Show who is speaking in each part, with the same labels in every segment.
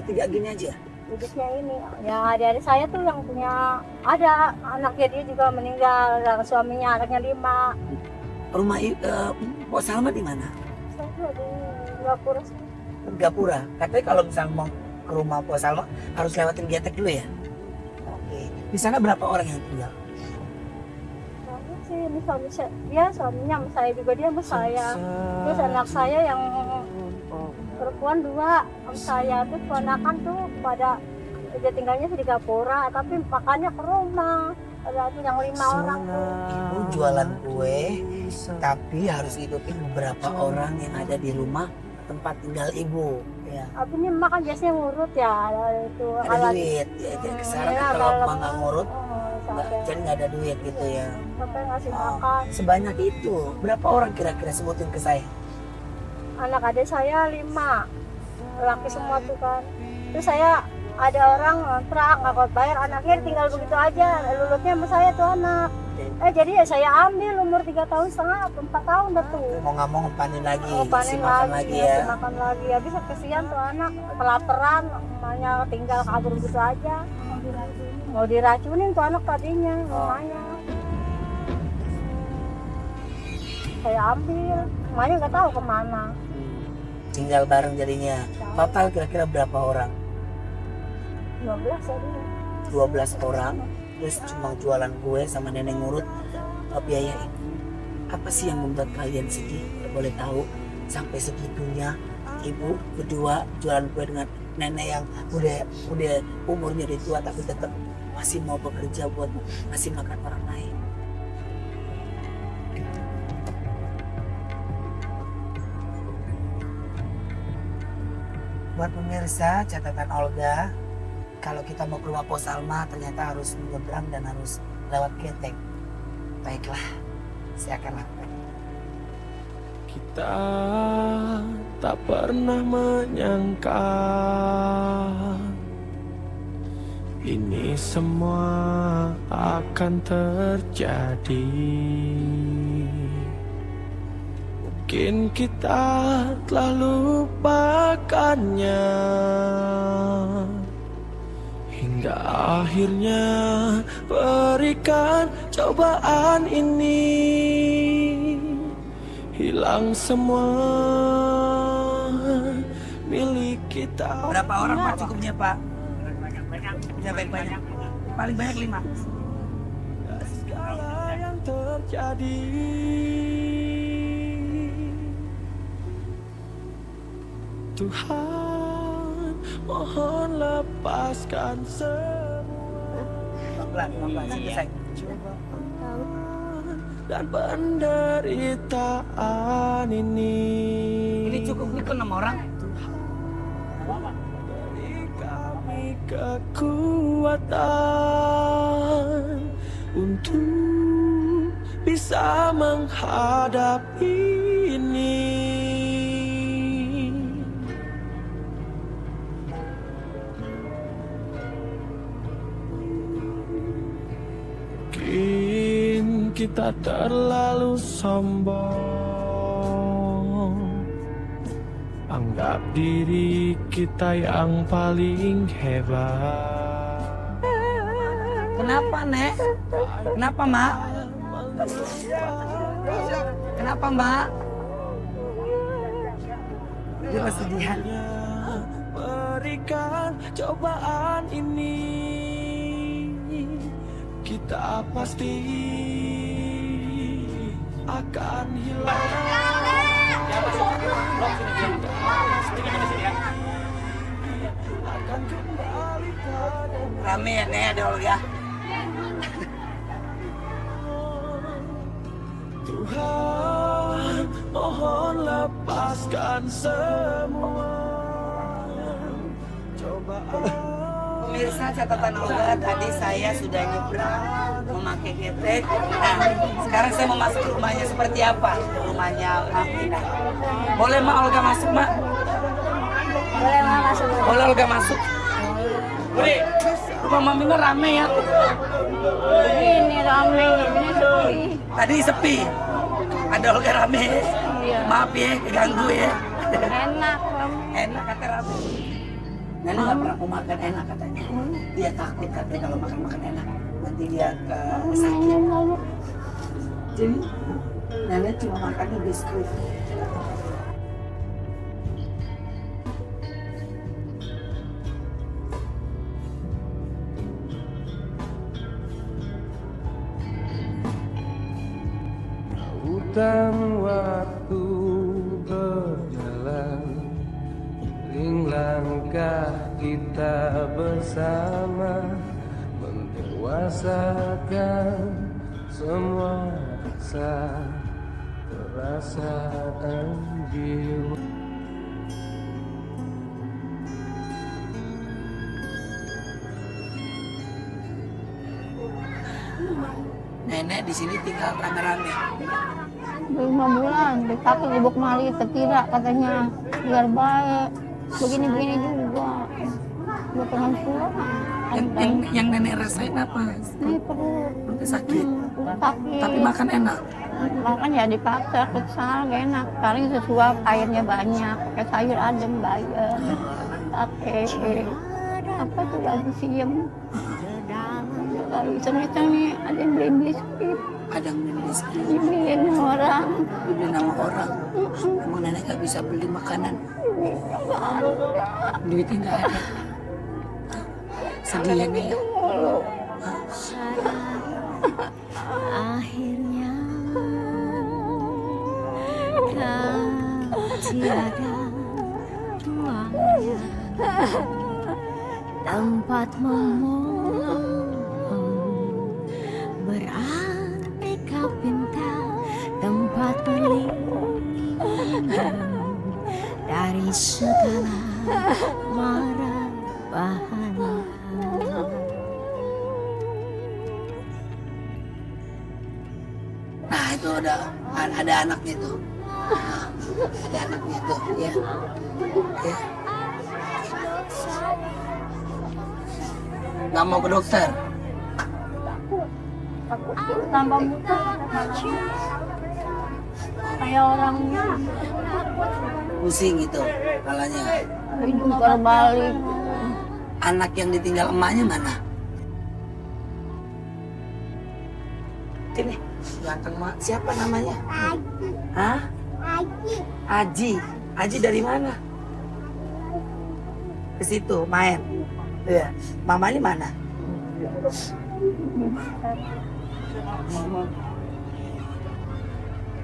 Speaker 1: bertiga gini aja?
Speaker 2: hidupnya ini. Ya adik-adik saya tuh yang punya, ada anaknya dia juga meninggal, dan suaminya anaknya 5.
Speaker 1: Rumah Pok Salma di mana?
Speaker 2: Saya tuh di Singapura sih.
Speaker 1: Gapura. Katanya kalau misalnya mau ke rumah Pok Salma harus lewatin Getek dulu ya? Oke. Di sana berapa orang yang tinggal?
Speaker 2: Banyak sih, ini suami saya, dia suaminya sama saya juga, dia sama saya. Terus anak saya yang perempuan 2 sama saya, terus ponakan tuh pada dia tinggalnya di Gapura, tapi makannya ke rumah. Ada tuh yang 5 orang tuh.
Speaker 1: Ibu jualan kue, tapi harus ngikutin beberapa orang yang ada di rumah tempat tinggal ibu. Ya.
Speaker 2: Tapi ini makan biasanya ngurut ya, itu
Speaker 1: Ada duit, ya, jadi sekarang kan kalau emak nggak ngurut, jadi nggak ada duit gitu ya.
Speaker 2: sampai ngasih makan.
Speaker 1: Sebanyak itu, berapa orang kira-kira sebutin ke saya?
Speaker 2: Anak adik saya 5, laki semua tuh kan. Terus saya ada orang ngontrak nggak kuat bayar, anaknya tinggal begitu aja, lulutnya sama saya tuh anak. Jadi ya saya ambil umur 3,5 tahun, 4 tahun dah tuh.
Speaker 1: Mau nggak mau ngempanin lagi,
Speaker 2: Panen
Speaker 1: makan lagi ya.
Speaker 2: makan lagi. Habis kesian tuh anak, kelaparan, emaknya tinggal kabur gitu aja. Mau diracunin tuh anak tadinya, emaknya. Saya ambil, emaknya nggak tahu kemana.
Speaker 1: Tinggal bareng jadinya. Total kira-kira berapa orang?
Speaker 2: 12 tadi.
Speaker 1: 12 orang. Terus cuma jualan kue sama nenek ngurut biayain. Apa sih yang membuat kalian sedih? Kalau boleh tahu sampai segitunya ibu berdua jualan kue dengan nenek yang udah umurnya udah tua tapi tetap masih mau bekerja buat ngasih makan orang lain. Buat pemirsa, catatan Olga, kalau kita mau ke rumah Pos Salma ternyata harus menyeberang dan harus lewat Getek. Baiklah, saya akan lakukan.
Speaker 3: Kita tak pernah menyangka ini semua akan terjadi. Mungkin kita telah lupakannya hingga akhirnya berikan cobaan ini, hilang semua milik kita.
Speaker 1: Berapa orang Pak cukupnya Pak? Ya banyak. Paling banyak 5.
Speaker 3: Segala yang terjadi, Tuhan mohon lepaskan semua
Speaker 1: Pelan-pelan selesai.
Speaker 3: cobaan dan penderitaan ini.
Speaker 1: Ini cukup nih ke 6 orang.
Speaker 3: Beri kami kekuatan untuk bisa menghadapi ini. Mungkin kita terlalu sombong, anggap diri kita yang paling hebat.
Speaker 1: Kenapa Nek? Kenapa Mak? Kenapa Mbak? Dia kesedihan.
Speaker 3: Berikan cobaan ini, kita pasti akan hilang. Akan kembali pada
Speaker 1: Rame ya Nek, ada Olga.
Speaker 3: Tuhan, mohon lepaskan semua cobaan.
Speaker 1: Pemirsa, catatan Olga, tadi saya sudah nyebrang memakai getek. Nah, sekarang saya mau masuk ke rumahnya seperti apa? Rumahnya Amina. Boleh Mak Olga masuk Mak?
Speaker 2: Boleh Mak masuk.
Speaker 1: Boleh Olga masuk? Boleh. Rumah Mamina rame ya?
Speaker 2: Ini rame, ini sepi.
Speaker 1: Tadi sepi. Ada Olga rame.
Speaker 2: Iya.
Speaker 1: Maaf ya, keganggu ya.
Speaker 2: Enak rame.
Speaker 1: Enak kata rame. Nenek nggak pernah mau makan enak katanya. Dia takut katanya kalau makan enak nanti dia sakit. Jadi nenek cuma makannya biskuit.
Speaker 3: Hutan waktu berjalan, ring langkah kita bersama, mendewasakan semua rasa, perasaan jiwa.
Speaker 1: Nenek di sini tinggal rame-rame.
Speaker 2: 5 bulan dipakai di Buk Mali ketira katanya biar baik. Begini-begini juga. Dia pengen pulang.
Speaker 1: Yang nenek rasain apa?
Speaker 2: Ini perut
Speaker 1: Sakit.
Speaker 2: sakit.
Speaker 1: Tapi makan enak.
Speaker 2: Makan ya dipaksa, kesal, gak enak. Paling sesuap airnya banyak, pakai sayur adem bayar. Pakai apa tuh lagi siem. Kalau iseng-iseng nih ada yang beliin biskuit,
Speaker 1: Ada yang beli biskuit,
Speaker 2: dibeliin orang.
Speaker 1: dibeli nama orang. Emang nenek nggak bisa beli makanan. Duitnya nggak ada. Sedih ya nih.
Speaker 4: Akhirnya tiada ruangnya tempat memohon beraneka bintang, tempat berlindung dari segala mara bahaya.
Speaker 1: Nah itu ada anaknya tuh. Ada anaknya tuh ya. Ya. Nggak mau ke dokter.
Speaker 2: Tambah muka kayak orangnya
Speaker 1: Pusing gitu kepalanya.
Speaker 2: hidung terbalik.
Speaker 1: Anak yang ditinggal emaknya mana? Sini, ganteng mak. Siapa namanya? Hah? Aji. Aji dari mana? Ke situ main. Iya. Mamanya mana?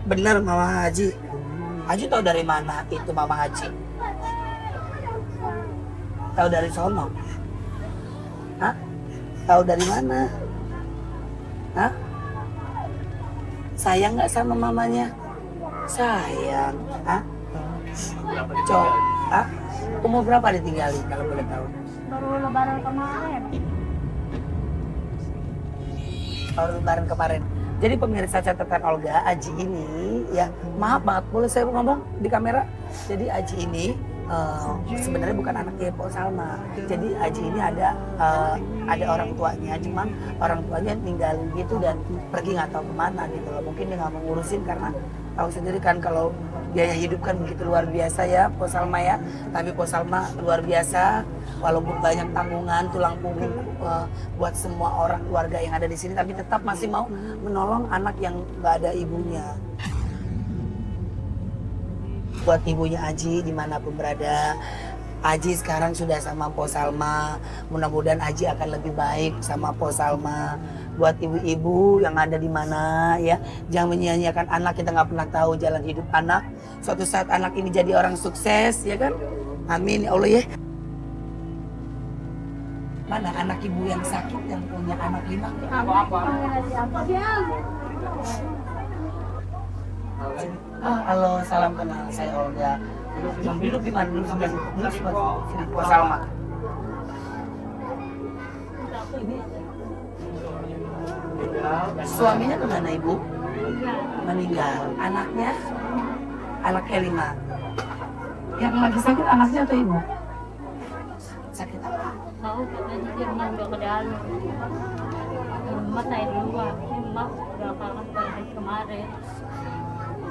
Speaker 1: Bener Mama Haji. Haji tahu dari mana itu Mama Haji? Tahu dari sono? Hah? Tahu dari mana? Hah? Sayang nggak sama mamanya? Sayang. Hah? Cok. Hah? Umur berapa ditinggalin kalau boleh tahu?
Speaker 2: Baru lebaran kemarin.
Speaker 1: Baru lebaran kemarin. Jadi pemirsa catatan Olga, Aji ini ya maaf banget, boleh saya ngomong di kamera? Jadi Aji ini sebenarnya bukan anaknya Po Salma. Jadi Aji ini ada orang tuanya, cuma orang tuanya ninggalin gitu dan pergi nggak tahu kemana gitu loh. Mungkin dia nggak mau ngurusin karena tahu sendiri kan kalau biaya hidup kan begitu luar biasa ya Po Salma ya. Tapi Po Salma luar biasa, walaupun banyak tanggungan tulang punggung buat semua orang keluarga yang ada di sini, tapi tetap masih mau menolong anak yang nggak ada ibunya. Buat ibunya Aji dimanapun berada, Aji sekarang sudah sama Po Salma. Mudah-mudahan Aji akan lebih baik sama Po Salma. Buat ibu-ibu yang ada di mana ya, jangan menyia-nyiakan anak. Kita nggak pernah tahu jalan hidup anak. Suatu saat anak ini jadi orang sukses, ya kan? Amin ya Allah ya. Mana anak ibu yang sakit yang punya anak 5? Halo, salam kenal. Saya Olga. Duduk di mana? Duduk sebelah sini. Po Salma. Ini suaminya kemana ibu? Meninggal. Anaknya? Anaknya 5. Yang lagi sakit anaknya atau ibu? Sakit apa?
Speaker 2: Tahu katanya dia mau ke dalam. Emak saya duluan. Emak udah kangen dari kemarin.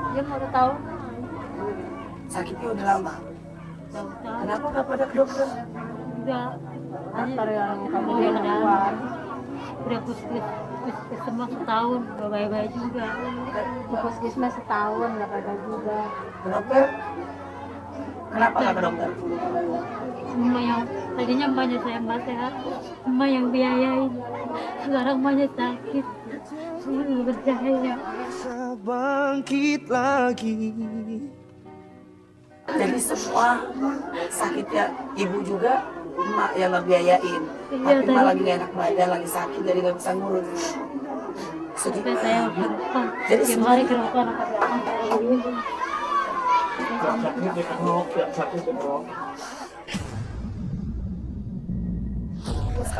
Speaker 2: Dia mau tahu.
Speaker 1: Sakitnya udah lama. Kenapa nggak pada ke dokter?
Speaker 2: juga. Antar yang kamu dia keluar. Udah puskesmas setahun, gak baik-baik juga. Puskesmas setahun, gak baik juga.
Speaker 1: Ke dokter? Kenapa nggak ke dokter?
Speaker 2: Semua yang tadinya emaknya saya nggak sehat, emak yang biayain. Sekarang emaknya sakit, saya nggak percaya.
Speaker 3: Bisa bangkit lagi.
Speaker 1: Jadi semua sakitnya ibu juga, emak yang ngebiayain.
Speaker 2: Iya,
Speaker 1: Tapi emak
Speaker 2: tadi.
Speaker 1: lagi gak enak badan, lagi sakit, jadi gak bisa ngurus. Sedih.
Speaker 2: Sampai saya berapa,
Speaker 1: Jadi
Speaker 2: tiap
Speaker 1: semua
Speaker 2: hari ke dokter
Speaker 1: terus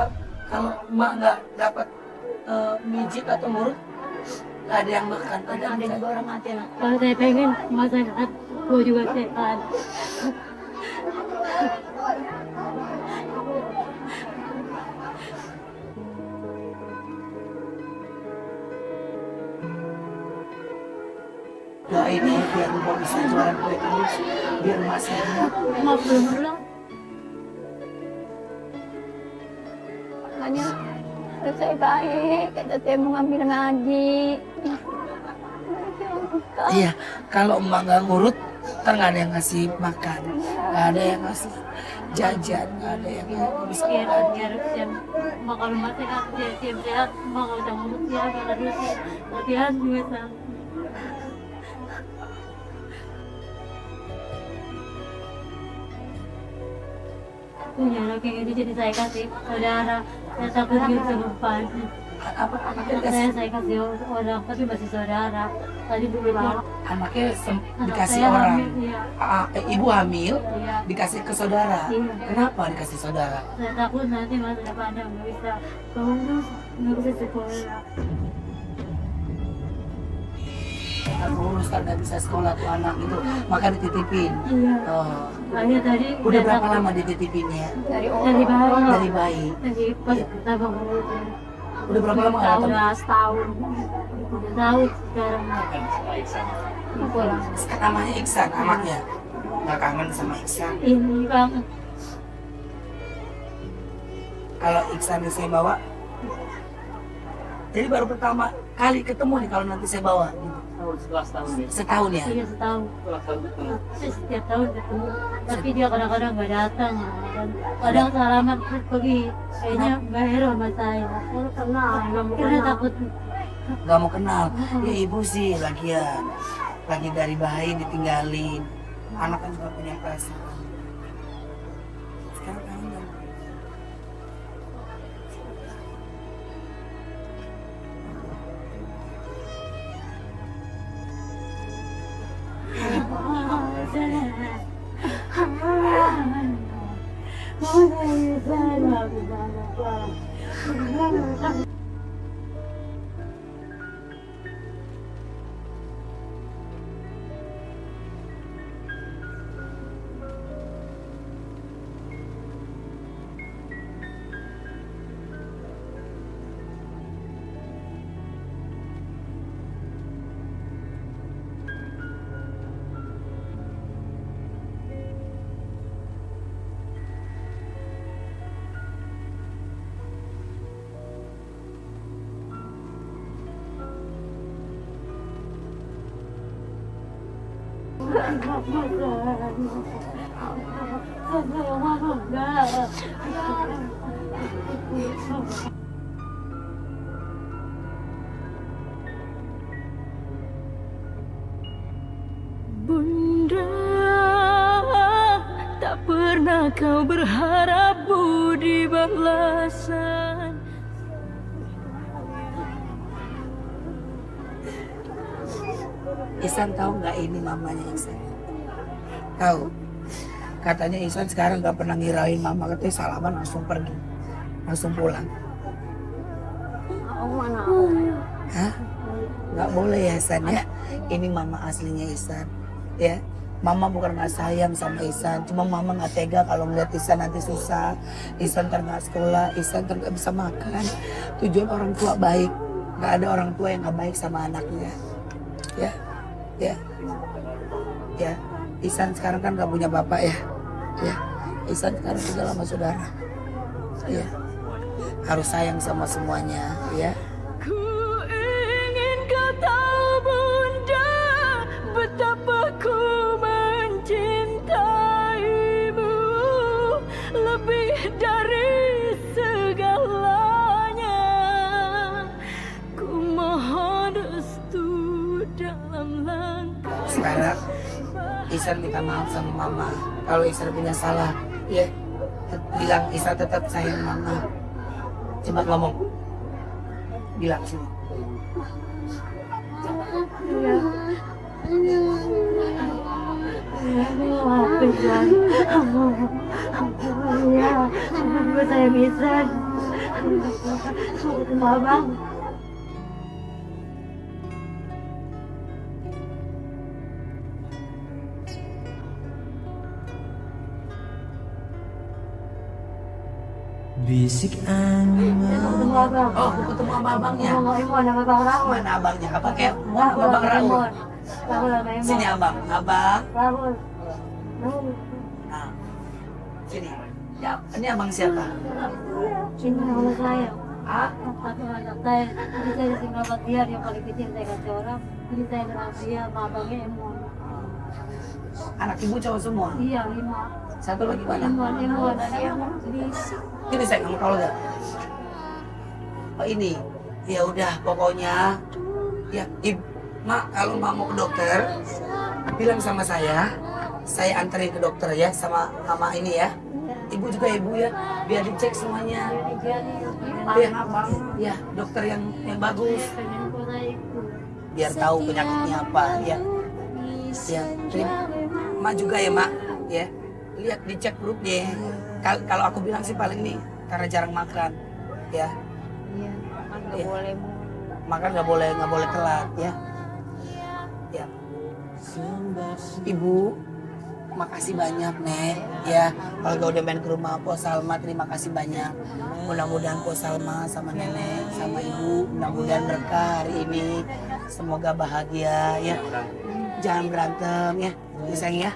Speaker 1: kalau emak nggak dapat mijit atau ngurut, nggak ada yang makan, nggak ada yang orang mati lah.
Speaker 2: kalau saya pengen emak sehat, gue juga sehat.
Speaker 1: Nah ini biar emak bisa jualan kue terus, biar emak sehat.
Speaker 2: Emak belum pulang.
Speaker 5: Makanya saya baik, kata saya mau ngambil ngaji.
Speaker 1: Iya, kalau emak nggak ngurut, ntar nggak ada yang ngasih makan, nggak ada yang ngasih jajan, nggak ada yang bisa makan.
Speaker 2: Biar emak kalau emak sehat, dia sehat, emak kalau udah ngurus ya, kalau terus latihan juga sama. Punya anak kayak gitu jadi saya kasih saudara, saya takut dia serupan.
Speaker 1: Apa anaknya
Speaker 2: Anak
Speaker 1: dikasih,
Speaker 2: saya kasih orang tapi masih saudara. Tadi pulang,
Speaker 1: anaknya
Speaker 2: anak
Speaker 1: dikasih
Speaker 2: saya
Speaker 1: orang.
Speaker 2: hamil, iya.
Speaker 1: Ibu hamil,
Speaker 2: Iya.
Speaker 1: dikasih ke saudara.
Speaker 2: Iya.
Speaker 1: Kenapa dikasih saudara?
Speaker 2: Saya takut nanti masa depannya nggak bisa keurus, nggak bisa sekolah.
Speaker 1: Ngurus kan nggak bisa sekolah tuh anak itu, maka dititipin.
Speaker 2: Iya.
Speaker 1: Oh.
Speaker 2: Saya tadi
Speaker 1: Udah berapa
Speaker 2: takut
Speaker 1: lama dititipinnya?
Speaker 5: Dari
Speaker 2: dari bayi.
Speaker 1: Dari bayi.
Speaker 2: Dari pas pertama ngurus.
Speaker 1: Udah berapa lama nggak datang?
Speaker 2: Udah setahun. Udah tahu sekarang.
Speaker 5: pulang.
Speaker 1: Namanya Iksan anaknya. Nggak kangen sama Iksan.
Speaker 2: Ini bang,
Speaker 1: Kalau Iksan yang saya bawa, jadi baru pertama kali ketemu nih kalau nanti saya bawa. Gitu. Setahun ya?
Speaker 2: iya setahun. Saya setiap tahun ketemu. Tapi dia kadang-kadang nggak datang. Kadang salaman terus pergi. Kayaknya nggak hero sama saya. Karena takut.
Speaker 1: Nggak mau kenal. Ya ibu sih lagian. Lagi dari bayi ditinggalin. Anak kan juga punya perasaan. Sekarang kangen.
Speaker 5: Bunda, tak pernah kau berharap budi balasan.
Speaker 1: Ihsan tahu nggak ini mamanya Ihsan? Tahu? Katanya Ihsan sekarang nggak pernah ngirain mama, katanya salaman langsung pergi, langsung pulang.
Speaker 5: Oh, mana?
Speaker 1: Hah? Nggak boleh ya Ihsan ya? Ini mama aslinya Ihsan, ya. Mama bukan nggak sayang sama Ihsan, cuma mama nggak tega kalau ngeliat Ihsan nanti susah, Ihsan ntar nggak sekolah, Ihsan ntar nggak bisa makan. Tujuan orang tua baik, nggak ada orang tua yang nggak baik sama anaknya, ya. Ya, ya. Ihsan sekarang kan gak punya bapak ya, ya. Ihsan sekarang tinggal sama saudara. ya. Harus sayang sama semuanya ya.
Speaker 5: Ku ingin kau tahu bunda, betapa ku mencintaimu lebih dari segalanya. Ku mohon restu dalam langkah.
Speaker 1: Sekarang Ihsan minta maaf sama mama. Kalau Ihsan punya salah, ya bilang Ihsan tetap sayang mama. Coba ngomong, bilang sini.
Speaker 2: Saya bisa. Abang.
Speaker 3: Bisik angin
Speaker 1: Oh, mau ketemu sama abangnya. Mana abangnya? Apa kayak mau abang Raul? Sini abang, abang. Nah, sini. Ya, ini abang siapa?
Speaker 2: Ini nama saya.
Speaker 1: Ah,
Speaker 2: Satu anak saya. Jadi saya tinggal buat dia, dia paling kecil saya kasih orang. Jadi saya dengan dia, sama abangnya Emon.
Speaker 1: anak ibu cowok semua.
Speaker 2: Iya, 5.
Speaker 1: Satu lagi mana?
Speaker 2: Emon, dan Emon.
Speaker 1: Ini saya kamu tahu nggak? Oh ini, ya udah pokoknya, ya mak kalau mak mau ke dokter, bilang sama saya anterin ke dokter ya sama mama ini ya. Ibu juga ibu ya, biar dicek semuanya. Ya, dokter yang bagus, biar tahu penyakitnya apa ya. Ya, mak juga ya mak, ya lihat dicek perutnya. Kalau aku bilang sih paling nih karena jarang makan, ya.
Speaker 2: Iya, nggak
Speaker 1: Iya.
Speaker 2: boleh
Speaker 1: Makan nggak boleh telat ya. Ya. Ibu, makasih banyak nek ya. Kalau udah main ke rumah Po Salma, terima kasih banyak. Mudah-mudahan Po Salma sama nenek sama ibu mudah-mudahan berkah hari ini. Semoga bahagia ya. Jangan berantem ya, sayang ya.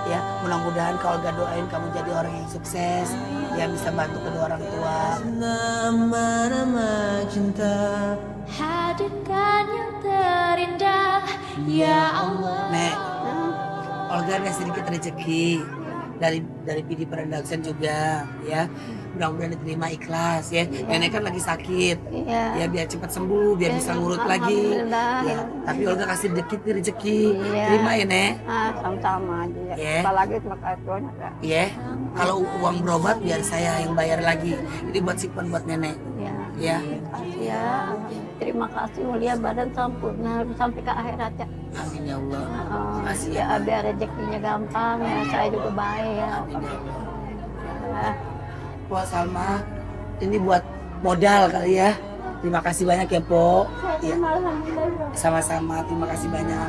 Speaker 1: Ya, mudah-mudahan kalau gak doain kamu jadi orang yang sukses, yang bisa bantu kedua orang tua.
Speaker 3: Nama-nama cinta
Speaker 4: Hadirkan yang terindah, ya Allah.
Speaker 1: Nek, Olga ada sedikit rezeki dari PD Production juga ya. Mudah-mudahan diterima ikhlas ya. Nenek kan lagi sakit.
Speaker 2: Iya.
Speaker 1: Ya biar cepat sembuh, biar bisa ngurut lagi.
Speaker 2: Alhamdulillah.
Speaker 1: Ya, tapi Olga kasih sedikit rezeki.
Speaker 2: Iya.
Speaker 1: Terima ya, Nek.
Speaker 2: Sama-sama aja ya.
Speaker 1: Iya.
Speaker 2: Apalagi terima kasih banyak ya.
Speaker 1: Ya. Kalau uang berobat biar saya yang bayar lagi. Ini buat simpan buat nenek.
Speaker 2: Iya.
Speaker 1: Ya.
Speaker 2: Ya, terima kasih mulia badan sempurna sampai ke akhirat ya.
Speaker 1: Amin ya Allah. Makasih
Speaker 2: Ya
Speaker 1: ya.
Speaker 2: biar rezekinya gampang ya, saya juga baik ya.
Speaker 1: Amin ya Allah.
Speaker 2: Ya.
Speaker 1: Po Salma, ini buat modal kali ya. Terima kasih banyak ya, Po. Ya.
Speaker 2: Alhamdulillah.
Speaker 1: Sama-sama, terima kasih banyak.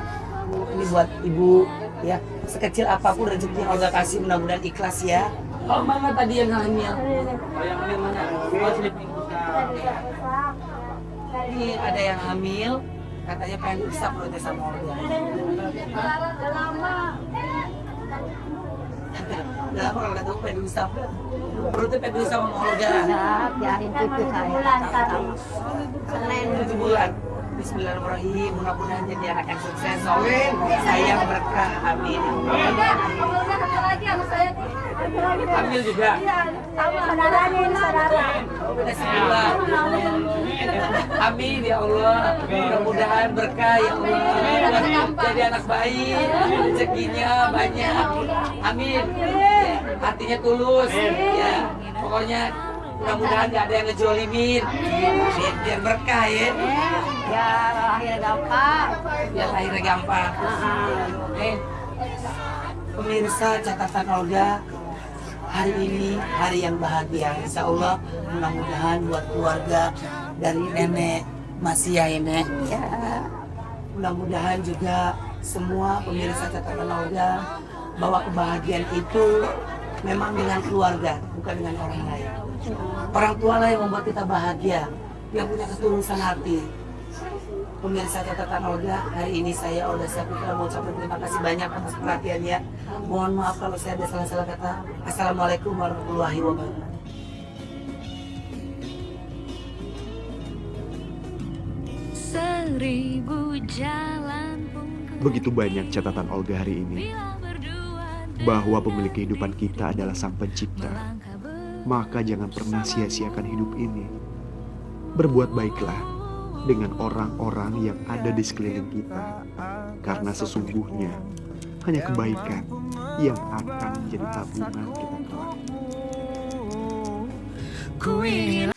Speaker 1: Ini buat ibu ya. Sekecil apapun rezeki yang Olga kasih mudah-mudahan ikhlas ya. Oh, mana tadi yang hamil? Oh, yang hamil mana? Oh, sini. Ini ada yang hamil, katanya pengen usap perutnya sama Olga. Udah lama kalau ketemu pengen usap. Perutnya pengen usap sama Olga.
Speaker 2: Ya, biarin cucu saya. Sama-sama.
Speaker 1: Senin 7 bulan. Bismillahirrahmanirrahim. Mudah-mudahan jadi anak yang sukses. Sayang berkah. Amin. Hamil juga.
Speaker 2: Saudaranya ini saudara.
Speaker 1: Udah sebulan. Amin ya Allah. Mudah-mudahan berkah ya Allah. Jadi anak baik. Rezekinya banyak. Amin. Ya, hatinya tulus. Ya, pokoknya mudah-mudahan gak ada yang ngejolimin. Biar berkah ya.
Speaker 2: Ya, akhirnya gampang.
Speaker 1: Biar lahirnya gampang. Pemirsa catatan Olga, hari ini hari yang bahagia. Insya Allah mudah-mudahan buat keluarga dari nenek masih ya Nek.
Speaker 2: Ya,
Speaker 1: Mudah-mudahan juga semua pemirsa catatan Olga bahwa kebahagiaan itu memang dengan keluarga, bukan dengan orang lain. Orang tua lah yang membuat kita bahagia, yang punya ketulusan hati. Pemirsa catatan Olga, hari ini saya Olga Syafitra mau ucapkan terima kasih banyak atas perhatiannya. Mohon maaf kalau saya ada salah-salah kata. Assalamualaikum warahmatullahi wabarakatuh.
Speaker 5: seribu jalan pun ku
Speaker 6: Begitu banyak catatan Olga hari ini,
Speaker 5: bila berdua
Speaker 6: bahwa pemilik kehidupan kita adalah Sang Pencipta.
Speaker 5: melangkah
Speaker 6: Maka jangan pernah sia-siakan hidup ini. Berbuat baiklah dengan orang-orang yang ada di sekeliling kita, karena sesungguhnya hanya kebaikan yang akan menjadi tabungan kita kelak.
Speaker 3: Ku ingin